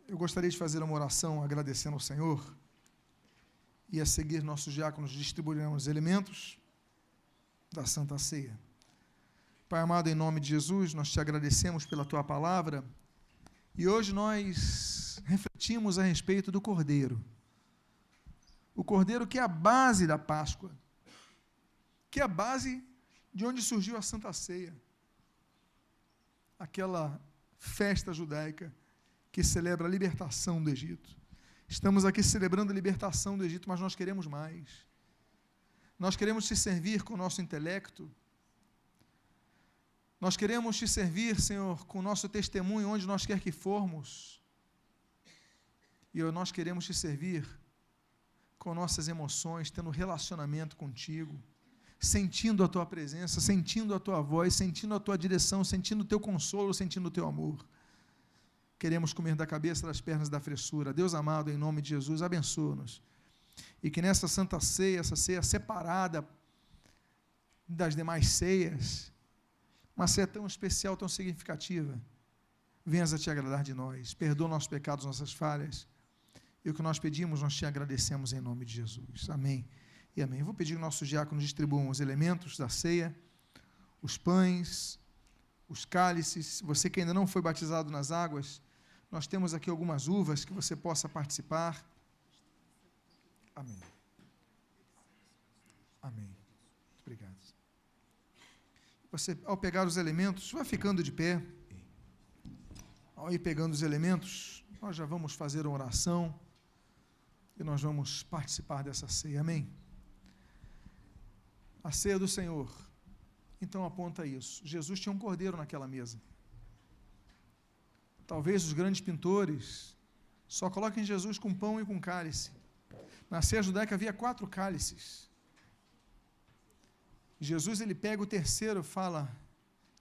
Eu gostaria de fazer uma oração agradecendo ao Senhor, e a seguir nossos diáconos distribuirão os elementos da Santa Ceia. Pai amado, em nome de Jesus, nós te agradecemos pela tua palavra, e hoje nós refletimos a respeito do Cordeiro. O Cordeiro que é a base da Páscoa, que é a base de onde surgiu a Santa Ceia, aquela festa judaica que celebra a libertação do Egito. Estamos aqui celebrando a libertação do Egito, mas nós queremos mais. Nós queremos te servir com o nosso intelecto. Nós queremos te servir, Senhor, com o nosso testemunho, onde nós quer que formos. E nós queremos te servir com nossas emoções, tendo relacionamento contigo, sentindo a tua presença, sentindo a tua voz, sentindo a tua direção, sentindo o teu consolo, sentindo o teu amor. Queremos comer da cabeça, das pernas, da fressura. Deus amado, em nome de Jesus, abençoa-nos. E que nessa Santa Ceia, essa ceia separada das demais ceias, uma ceia tão especial, tão significativa, venhas a te agradar de nós. Perdoa nossos pecados, nossas falhas. E o que nós pedimos, nós te agradecemos em nome de Jesus. Amém e amém. Eu vou pedir que nossos diáconos distribuam os elementos da ceia, os pães, os cálices. Você que ainda não foi batizado nas águas, nós temos aqui algumas uvas que você possa participar. Amém. Amém. Muito obrigado. Você, ao pegar os elementos, vai ficando de pé. Ao ir pegando os elementos, nós já vamos fazer uma oração e nós vamos participar dessa ceia. Amém? A ceia do Senhor. Então aponta isso. Jesus tinha um cordeiro naquela mesa. Talvez os grandes pintores só coloquem Jesus com pão e com cálice. Na ceia judaica havia 4 cálices. Jesus, ele pega o terceiro e fala: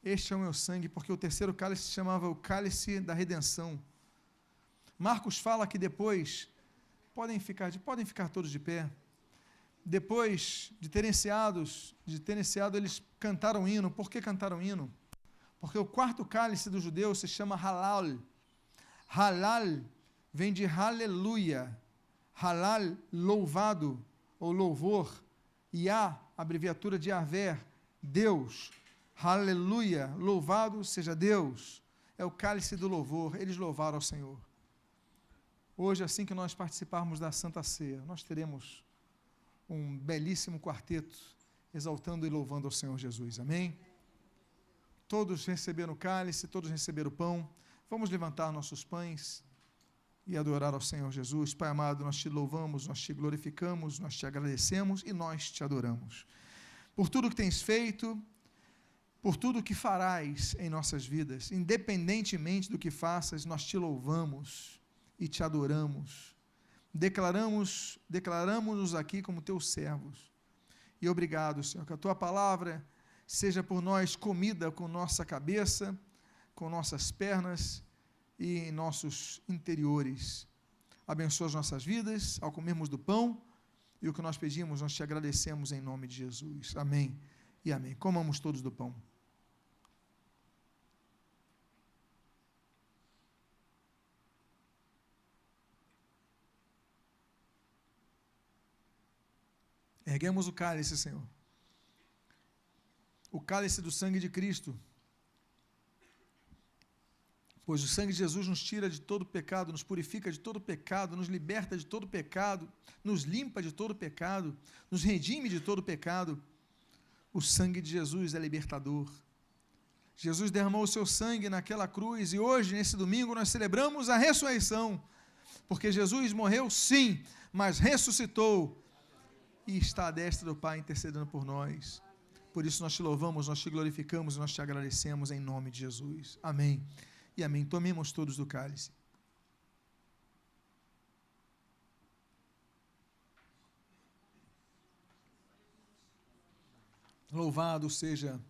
este é o meu sangue, porque o terceiro cálice se chamava o cálice da redenção. Marcos fala que depois, podem ficar todos de pé, depois de terem ceado, eles cantaram hino. Por que cantaram hino? Porque o quarto cálice do judeu se chama halal. Halal vem de aleluia. Halal, louvado, ou louvor. Yah, abreviatura de Yahvé, Deus. Aleluia, louvado seja Deus. É o cálice do louvor. Eles louvaram ao Senhor. Hoje, assim que nós participarmos da Santa Ceia, nós teremos um belíssimo quarteto exaltando e louvando ao Senhor Jesus. Amém? Todos receberam o cálice, todos receberam o pão. Vamos levantar nossos pães e adorar ao Senhor Jesus. Pai amado, nós te louvamos, nós te glorificamos, nós te agradecemos e nós te adoramos. Por tudo que tens feito, por tudo que farás em nossas vidas, independentemente do que faças, nós te louvamos e te adoramos. Declaramos-nos aqui como teus servos. E obrigado, Senhor, que a tua palavra seja por nós comida com nossa cabeça, com nossas pernas e em nossos interiores. Abençoa as nossas vidas ao comermos do pão, e o que nós pedimos, nós te agradecemos em nome de Jesus. Amém e amém. Comamos todos do pão. Erguemos o cálice, Senhor. O cálice do sangue de Cristo. Pois o sangue de Jesus nos tira de todo pecado, nos purifica de todo pecado, nos liberta de todo pecado, nos limpa de todo pecado, nos redime de todo pecado. O sangue de Jesus é libertador. Jesus derramou o seu sangue naquela cruz e hoje, nesse domingo, nós celebramos a ressurreição. Porque Jesus morreu, sim, mas ressuscitou e está à destra do Pai intercedendo por nós. Por isso nós te louvamos, nós te glorificamos e nós te agradecemos em nome de Jesus. Amém e amém. Tomemos todos do cálice. Louvado seja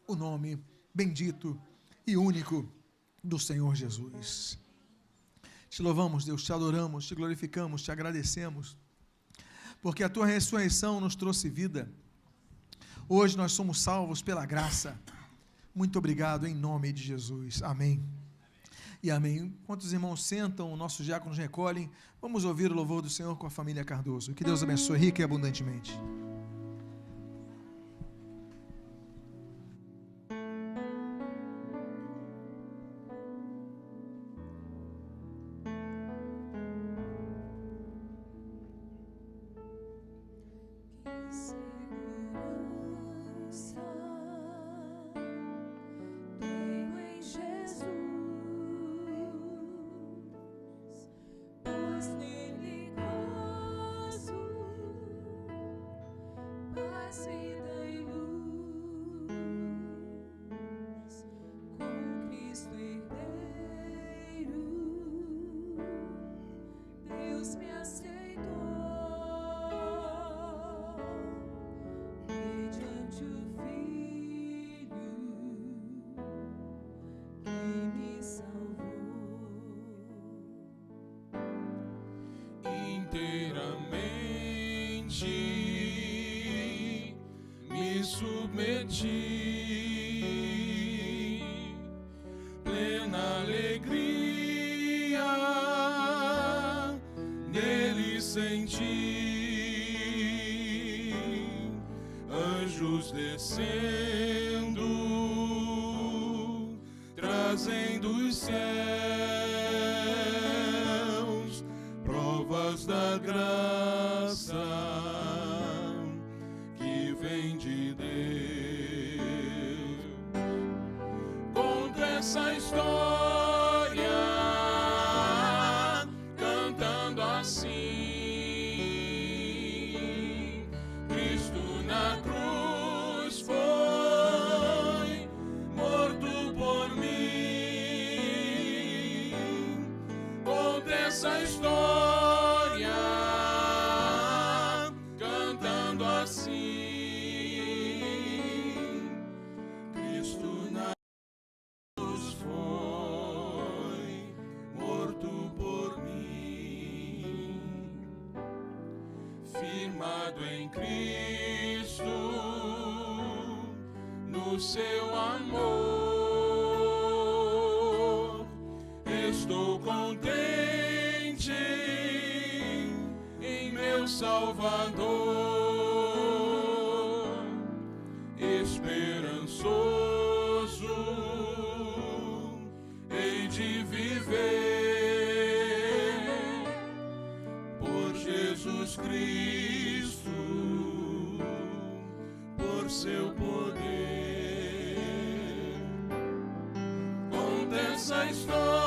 o nome bendito e único do Senhor Jesus. Te louvamos, Deus, te adoramos, te glorificamos, te agradecemos, porque a tua ressurreição nos trouxe vida. Hoje nós somos salvos pela graça. Muito obrigado em nome de Jesus. Amém. E amém. Enquanto os irmãos sentam, nossos diáconos recolhem, vamos ouvir o louvor do Senhor com a família Cardoso. Que Deus abençoe rica e abundantemente. Inteiramente me submeti, plena alegria nele senti, anjos descendo, trazendo os céus, provas da graça que vem de Deus. Conta essa história, cantando assim: Cristo na cruz foi morto por mim. Conta essa história, cantando assim: Cristo na cruz foi morto por mim. Firmado em Cristo, no seu amor, estou contente em meu Salvador, esperançoso hei de viver por Jesus Cristo, por seu poder. Conta essa história,